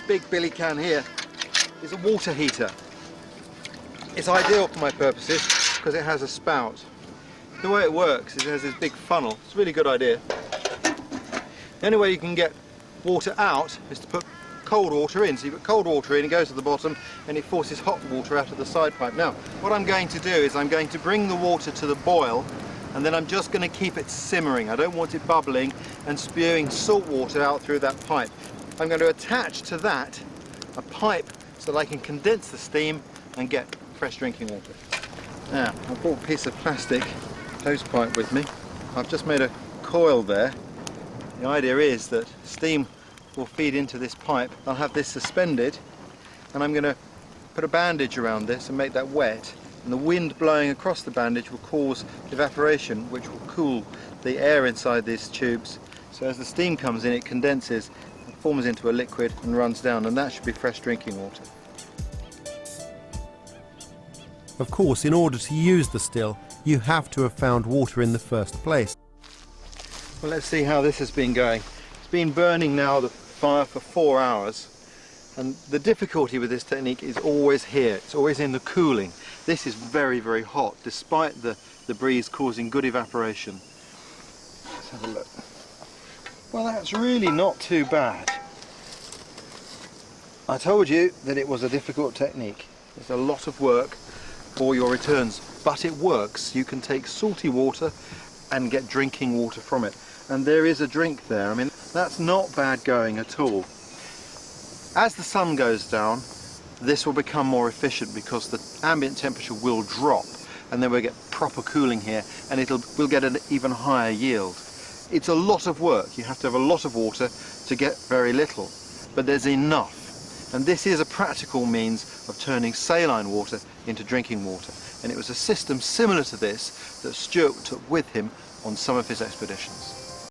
big billy can here is a water heater. It's ideal for my purposes because it has a spout. The way it works is it has this big funnel. It's a really good idea. The only way you can get water out is to put cold water in. So you put cold water in, it goes to the bottom and it forces hot water out of the side pipe. Now what I'm going to do is I'm going to bring the water to the boil, and then I'm just going to keep it simmering. I don't want it bubbling and spewing salt water out through that pipe. I'm going to attach to that a pipe so that I can condense the steam and get fresh drinking water. Now I've brought a piece of plastic hose pipe with me. I've just made a coil there. The idea is that steam will feed into this pipe. I'll have this suspended and I'm going to put a bandage around this and make that wet, and the wind blowing across the bandage will cause evaporation, which will cool the air inside these tubes. So as the steam comes in, it condenses, it forms into a liquid and runs down, and that should be fresh drinking water. Of course, in order to use the still, you have to have found water in the first place. Well, let's see how this has been going. It's been burning now the fire for 4 hours, and the difficulty with this technique is always here. It's always in the cooling. This is very, very hot, despite the breeze causing good evaporation. Let's have a look. Well, that's really not too bad. I told you that it was a difficult technique. It's a lot of work for your returns, but it works. You can take salty water and get drinking water from it. And there is a drink there. I mean, that's not bad going at all. As the sun goes down, this will become more efficient because the ambient temperature will drop, and then we'll get proper cooling here, and we'll get an even higher yield. It's a lot of work. You have to have a lot of water to get very little, but there's enough. And this is a practical means of turning saline water into drinking water. And it was a system similar to this that Stuart took with him on some of his expeditions.